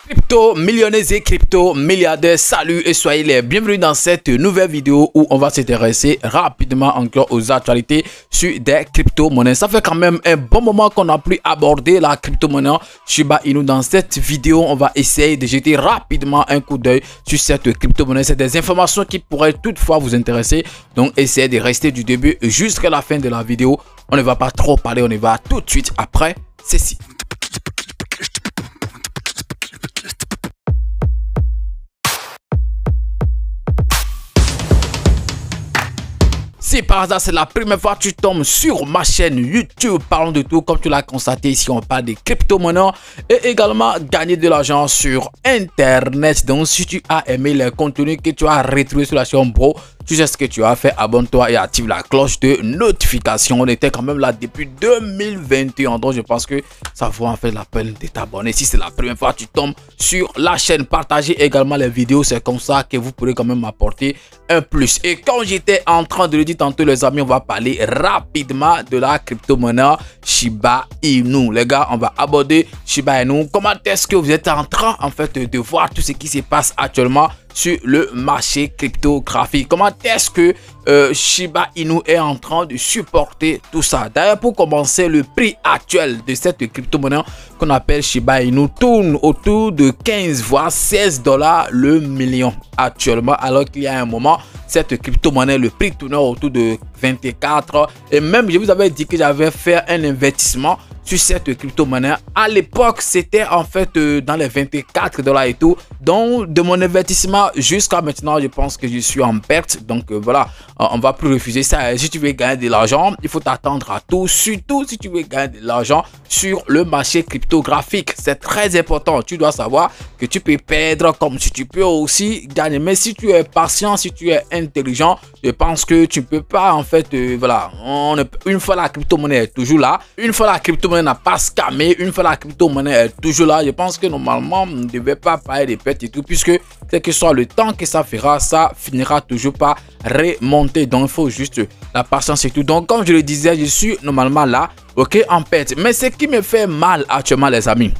Crypto millionnaires et crypto milliardaires, salut et soyez les bienvenus dans cette nouvelle vidéo où on va s'intéresser rapidement encore aux actualités sur des crypto-monnaies. Ça fait quand même un bon moment qu'on n'a plus abordé la crypto-monnaie Shiba Inu. Dans cette vidéo, on va essayer de jeter rapidement un coup d'œil sur cette crypto-monnaie. C'est des informations qui pourraient toutefois vous intéresser, donc essayez de rester du début jusqu'à la fin de la vidéo. On ne va pas trop parler, on y va tout de suite après ceci. Si par hasard c'est la première fois que tu tombes sur ma chaîne YouTube, parlons de tout. Comme tu l'as constaté, ici on parle des crypto-monnaies et également gagner de l'argent sur internet. Donc si tu as aimé le contenu que tu as retrouvé sur la chaîne, bro, tu sais ce que tu as fait, abonne-toi et active la cloche de notification. On était quand même là depuis 2021, donc je pense que ça vaut en fait la peine de t'abonner. Si c'est la première fois que tu tombes sur la chaîne, partagez également les vidéos, c'est comme ça que vous pourrez quand même m'apporter un plus. Et quand j'étais en train de le dire tantôt, les amis, on va parler rapidement de la crypto-monnaie Shiba Inu. Les gars, on va aborder Shiba Inu. Comment est-ce que vous êtes en train en fait de voir tout ce qui se passe actuellement sur le marché cryptographique? Comment est-ce que Shiba Inu est en train de supporter tout ça? D'ailleurs, pour commencer, le prix actuel de cette crypto-monnaie qu'on appelle Shiba Inu tourne autour de 15 voire 16 $ le million actuellement, alors qu'il y a un moment, cette crypto-monnaie, le prix tournait autour de 24. Et même, je vous avais dit que j'avais fait un investissement sur cette crypto-monnaie. À l'époque, c'était en fait dans les 24 $ et tout. Donc, de mon investissement jusqu'à maintenant, je pense que je suis en perte. Donc, voilà, on va plus refuser ça. Si tu veux gagner de l'argent, il faut t'attendre à tout. Surtout si tu veux gagner de l'argent sur le marché cryptographique. C'est très important. Tu dois savoir que tu peux perdre comme si tu peux aussi gagner. Mais si tu es patient, si tu es intelligent, je pense que tu ne peux pas en fait, voilà. Une fois la crypto-monnaie est toujours là, une fois la crypto-monnaie n'a pas scamé, une fois la crypto-monnaie est toujours là, je pense que normalement on ne devait pas parler des pertes et tout, puisque quel que soit le temps que ça fera, ça finira toujours par remonter. Donc il faut juste la patience et tout. Donc comme je le disais, je suis normalement là, ok, en perte. Mais ce qui me fait mal actuellement, les amis,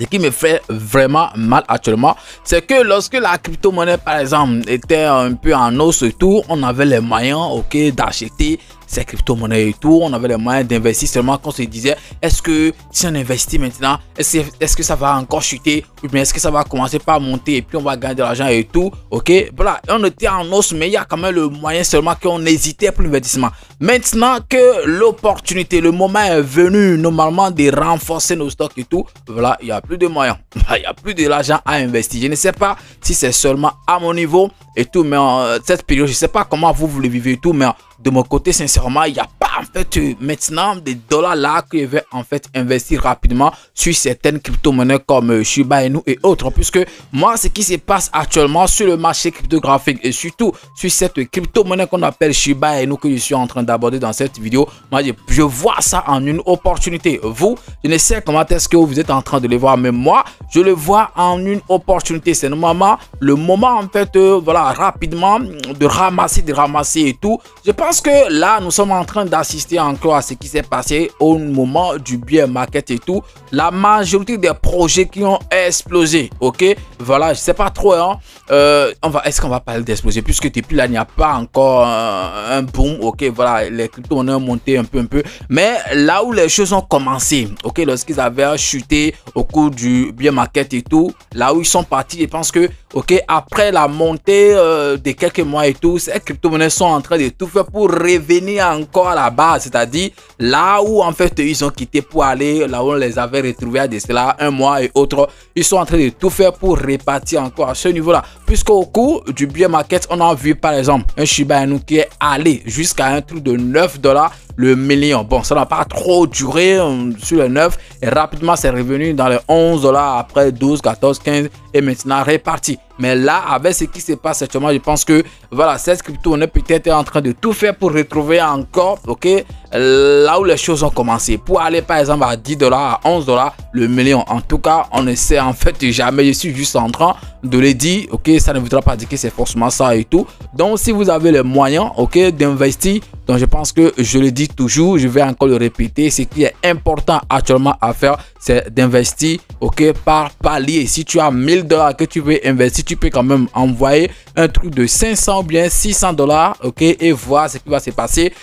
ce qui me fait vraiment mal actuellement, c'est que lorsque la crypto-monnaie, par exemple, était un peu en hausse et tout, on avait les moyens, ok, d'acheter ces crypto-monnaies et tout, on avait les moyens d'investir. Seulement qu'on se disait, est-ce que si on investit maintenant, est-ce que ça va encore chuter, ou bien est-ce que ça va commencer par monter et puis on va gagner de l'argent et tout, ok, voilà, on était en hausse, mais il y a quand même le moyen, seulement qu'on hésitait pour l'investissement. Maintenant que l'opportunité, le moment est venu normalement de renforcer nos stocks et tout, voilà, il n'y a plus de moyens, il n'y a plus de l'argent à investir. Je ne sais pas si c'est seulement à mon niveau et tout, mais en cette période, je ne sais pas comment vous le vivez et tout, mais de mon côté, sincèrement, il n'y a pas en fait maintenant des dollars là que je vais en fait investir rapidement sur certaines crypto-monnaies comme Shiba Inu et autres, puisque moi, ce qui se passe actuellement sur le marché cryptographique et surtout sur cette crypto-monnaie qu'on appelle Shiba Inu que je suis en train d'aborder dans cette vidéo, moi, je vois ça en une opportunité. Vous, je ne sais comment est-ce que vous êtes en train de le voir, mais moi, je le vois en une opportunité. C'est normalement le moment en fait, voilà, rapidement de ramasser et tout. Je pense que là, nous sommes en train d'assister encore à ce qui s'est passé au moment du bear market et tout. La majorité des projets qui ont explosé, ok, voilà, je sais pas trop, hein, est-ce qu'on va parler d'exploser, puisque depuis là, il n'y a pas encore un boom, ok, voilà, les crypto-monnaies ont monté un peu, mais là où les choses ont commencé, ok, lorsqu'ils avaient chuté au cours du bear market et tout, là où ils sont partis, je pense que, ok, après la montée de quelques mois et tout, ces crypto-monnaies sont en train de tout faire pour revenir encore à la base, c'est-à-dire là où en fait ils ont quitté pour aller là où on les avait retrouvés à cela un mois et autres, ils sont en train de tout faire pour repartir encore à ce niveau-là, puisqu'au cours du bear market, on a vu par exemple un Shiba Inu qui est allé jusqu'à un truc de 9 $ le million. Bon, ça n'a pas trop duré sur les 9 et rapidement c'est revenu dans les 11 $ après 12, 14, 15 et maintenant réparti. Mais là, avec ce qui se passe actuellement, je pense que voilà, cette crypto, on est peut-être en train de tout faire pour retrouver encore, ok, là où les choses ont commencé, pour aller par exemple à 10 $, à 11 $ le million. En tout cas, on ne sait en fait jamais. Je suis juste en train de le dire, ok, ça ne voudra pas dire que c'est forcément ça et tout. Donc, si vous avez les moyens, ok, d'investir, donc je pense que je le dis toujours, je vais encore le répéter, ce qui est important actuellement à faire, c'est d'investir, ok, par palier. Si tu as 1000 $ que tu veux investir, tu peux quand même envoyer un truc de 500 ou bien 600 $, ok, et voir ce qui va se passer.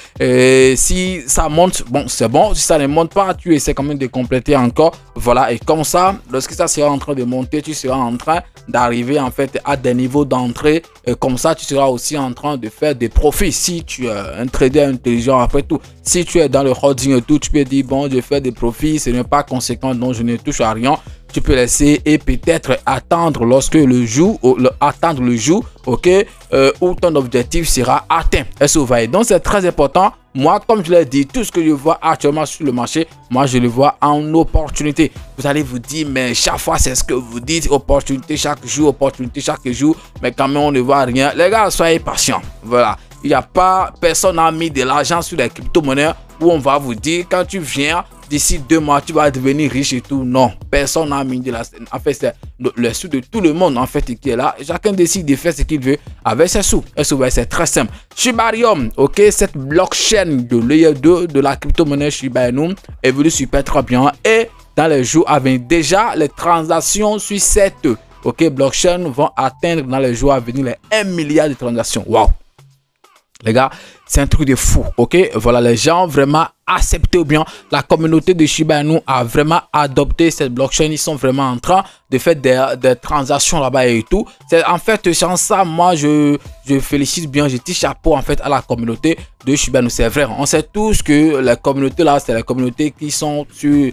Si ça monte, bon, c'est bon. Si ça ne monte pas, tu essaies quand même de compléter encore. Voilà, et comme ça, lorsque ça sera en train de monter, tu seras en train d'arriver en fait à des niveaux d'entrée. Comme ça, tu seras aussi en train de faire des profits. Si tu es un trader intelligent, après tout, si tu es dans le holding et tout, tu peux dire bon, je fais des profits, ce n'est pas conséquent, donc je ne touche à rien. Tu peux laisser et peut-être attendre lorsque le jour, ok, où ton objectif sera atteint. Est-ce que vous voyez? Donc c'est très important. Moi, comme je l'ai dit, tout ce que je vois actuellement sur le marché, moi je le vois en opportunité. Vous allez vous dire, mais chaque fois c'est ce que vous dites, opportunité chaque jour, mais quand même on ne voit rien. Les gars, soyez patients. Voilà. Il n'y a pas, personne n'a mis de l'argent sur les crypto-monnaies où on va vous dire quand tu viens d'ici 2 mois tu vas devenir riche et tout. Non, personne n'a mis de l'argent. En fait, c'est le sou de tout le monde en fait qui est là. Chacun décide de faire ce qu'il veut avec ses sous. Et c'est très simple. Shibarium, ok, cette blockchain de layer 2 de la crypto-monnaie Shiba Inu évolue super très bien. Et dans les jours à venir, déjà les transactions sur cette blockchain vont atteindre dans les jours à venir les 1 milliard de transactions. Waouh! Les gars, c'est un truc de fou, ok? Voilà, les gens vraiment accepté ou bien la communauté de Shiba Inu a vraiment adopté cette blockchain. Ils sont vraiment en train de faire des transactions là-bas et tout. C'est en fait sans ça, moi je félicite bien, je tire chapeau en fait à la communauté de Shiba Inu. C'est vrai, on sait tous que la communauté là, c'est la communauté qui sont sur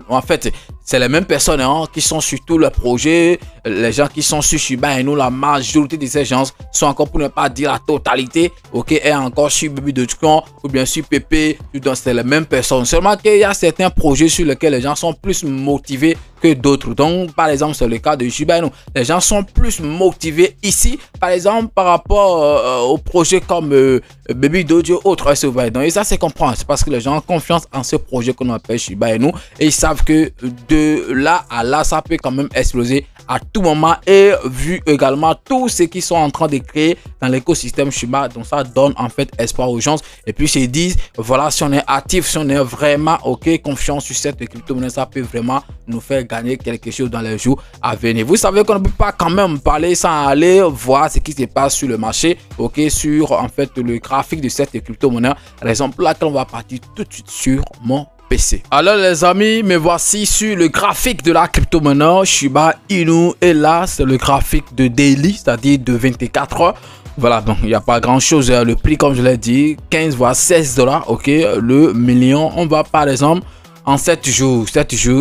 en fait c'est les mêmes personnes hein, qui sont sur tout le projet. Les gens qui sont sur Shiba Inu, la majorité de ces gens sont encore, pour ne pas dire la totalité, ok, et encore sur Baby Dogecoin ou bien sur PP, donc c'est les mêmes personnes. Seulement qu'il y a certains projets sur lesquels les gens sont plus motivés que d'autres. Donc par exemple c'est le cas de Shiba Inu. Les gens sont plus motivés ici, par exemple par rapport aux projets comme Baby Dojo autre. Donc et ça c'est comprendre, c'est parce que les gens ont confiance en ce projet qu'on appelle Shiba Inu et ils savent que de là à là ça peut quand même exploser à tout moment, et vu également tout ce qu'ils sont en train de créer dans l'écosystème Shiba, donc ça donne en fait espoir aux gens. Et puis ils disent voilà, si on est actif, si on est vraiment ok confiant sur cette crypto-monnaie, ça peut vraiment nous faire gagner quelque chose dans les jours à venir. Vous savez qu'on ne peut pas quand même parler sans aller voir ce qui se passe sur le marché, ok, sur en fait le graphique de cette crypto-monnaie, raison pour laquelle on va partir tout de suite sur mon PC. Alors les amis, me voici sur le graphique de la crypto-monnaie Shiba Inu, et là c'est le graphique de daily, c'est-à-dire de 24 heures. Voilà, donc il n'y a pas grand chose. Le prix, comme je l'ai dit, 15 voire 16 $, ok, le million. On va par exemple en 7 jours,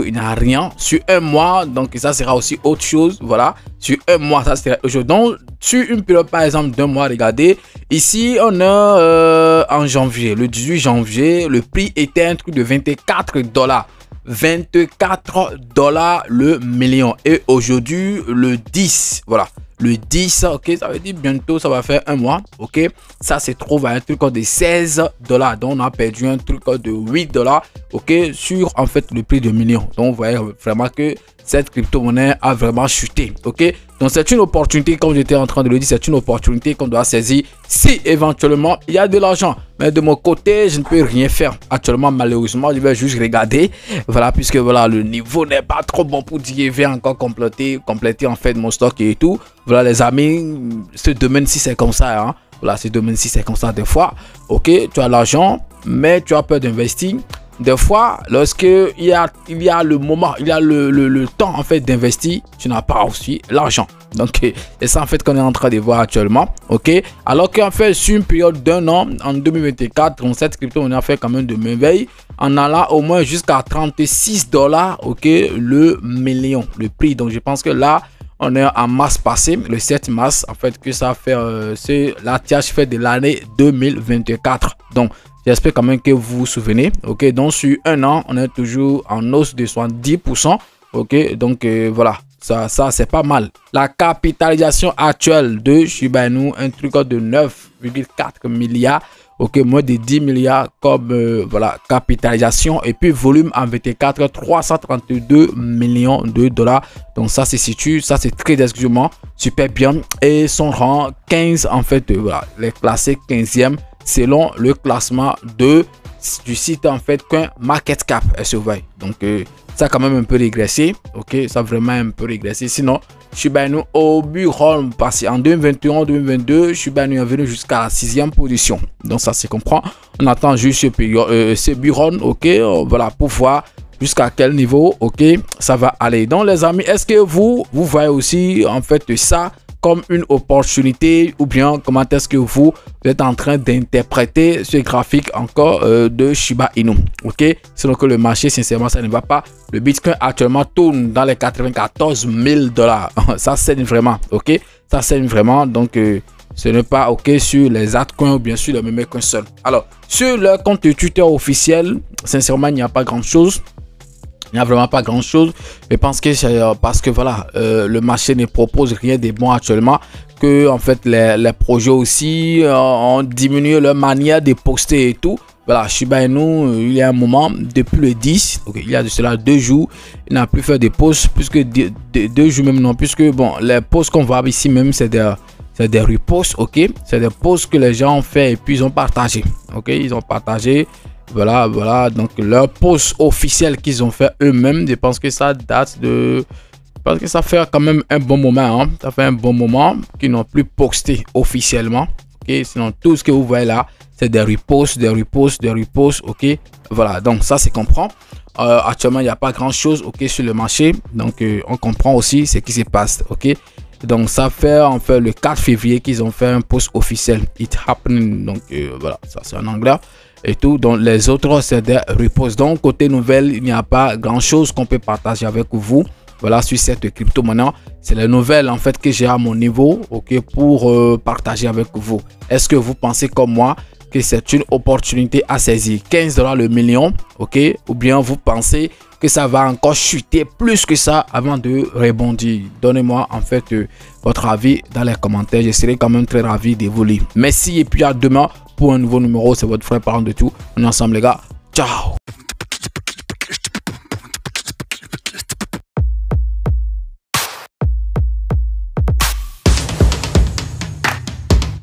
il n'y a rien. Sur un mois, donc ça sera aussi autre chose. Voilà, sur un mois, ça sera aujourd'hui. Donc sur une période par exemple d'un mois, regardez, ici on est en janvier, le 18 janvier, le prix était un truc de 24 $. 24 $ le million, et aujourd'hui le 10, voilà, le 10, ok, ça veut dire bientôt ça va faire un mois, ok, ça se trouve à un truc de 16 $, donc on a perdu un truc de 8 $, ok, sur en fait le prix de million. Donc vous voyez vraiment que cette crypto-monnaie a vraiment chuté, ok. Donc c'est une opportunité, comme j'étais en train de le dire, c'est une opportunité qu'on doit saisir si éventuellement il y a de l'argent. Mais de mon côté, je ne peux rien faire actuellement, malheureusement. Je vais juste regarder, voilà, puisque voilà, le niveau n'est pas trop bon pour dire je vais encore compléter en fait mon stock et tout. Voilà les amis, ce domaine-ci c'est comme ça, hein. Voilà, ce domaine-ci c'est comme ça des fois, ok, tu as l'argent mais tu as peur d'investir. Des fois, lorsque il y a le moment, il y a le temps en fait d'investir, tu n'as pas aussi l'argent. Donc c'est ça en fait qu'on est en train de voir actuellement, ok. Alors qu'en fait sur une période d'un an, en 2024, cette crypto on a fait quand même de merveilles, en allant au moins jusqu'à 36 $, ok, le million, le prix. Donc je pense que là on est en mars passé, le 7 mars en fait, que ça fait c'est la tirage fait de l'année 2024. Donc j'espère quand même que vous vous souvenez, ok. Donc sur un an on est toujours en hausse de 70%, ok. Donc voilà, ça c'est pas mal. La capitalisation actuelle de Shiba Inu, un truc de 9,4 milliards, ok, moins de 10 milliards comme voilà, capitalisation, et puis volume en 24, 332 millions de $. Donc ça se situe, ça c'est très exclusivement super bien, et son rang 15 en fait, voilà, les classés 15e selon le classement de du site en fait CoinMarketCap, surveille. Donc ça a quand même un peu régressé, ok, ça a vraiment un peu régressé. Sinon Shiba Inu au Bullrun passé en 2021-2022, Shiba Inu est venu jusqu'à la 6e position. Donc ça se comprend. On attend juste ce Bullrun, ok, voilà, pour voir jusqu'à quel niveau, ok, ça va aller. Donc les amis, est-ce que vous voyez aussi en fait ça comme une opportunité, ou bien comment est-ce que vous êtes en train d'interpréter ce graphique encore de Shiba Inu, ok? Sinon que le marché, sincèrement, ça ne va pas. Le Bitcoin actuellement tourne dans les 94 000 $. Ça saigne vraiment, ok? Ça saigne vraiment, donc ce n'est pas ok sur les altcoins ou bien sûr le même coin seul. Alors, sur le compte Twitter officiel, sincèrement, il n'y a pas grand-chose. Il n'y a vraiment pas grand chose. Je pense que c'est parce que voilà, le marché ne propose rien de bon actuellement, que en fait les projets aussi ont diminué leur manière de poster et tout. Voilà, Shiba Inu, il y a un moment, depuis le 10, okay, il y a de cela 2 jours, il n'a plus fait de posts, puisque 2 jours même non, puisque bon, les posts qu'on voit ici même, c'est des reposts, ok, c'est des posts que les gens ont fait et puis ils ont partagé, ok, ils ont partagé. Voilà, donc leur post officiel qu'ils ont fait eux-mêmes, je pense que ça date de... Je pense que ça fait quand même un bon moment, hein. Ça fait un bon moment qu'ils n'ont plus posté officiellement, ok. Sinon, tout ce que vous voyez là, c'est des reposts, ok. Voilà, donc ça, c'est comprend. Actuellement, il n'y a pas grand-chose, ok, sur le marché. Donc, on comprend aussi ce qui se passe, ok. Donc, ça fait en fait le 4 février qu'ils ont fait un post officiel. It happened. Donc, voilà, ça c'est en anglais. Et tout, donc les autres c'est des reposts. Donc côté nouvelle, il n'y a pas grand chose qu'on peut partager avec vous. Voilà, sur cette crypto maintenant, c'est les nouvelles en fait que j'ai à mon niveau, ok, pour partager avec vous. Est-ce que vous pensez comme moi que c'est une opportunité à saisir? 15 $ le million, ok, ou bien vous pensez que ça va encore chuter plus que ça avant de rebondir? Donnez-moi en fait votre avis dans les commentaires. Je serai quand même très ravi de vous lire. Merci et puis à demain pour un nouveau numéro. C'est votre frère parlant de tout. On est ensemble les gars. Ciao.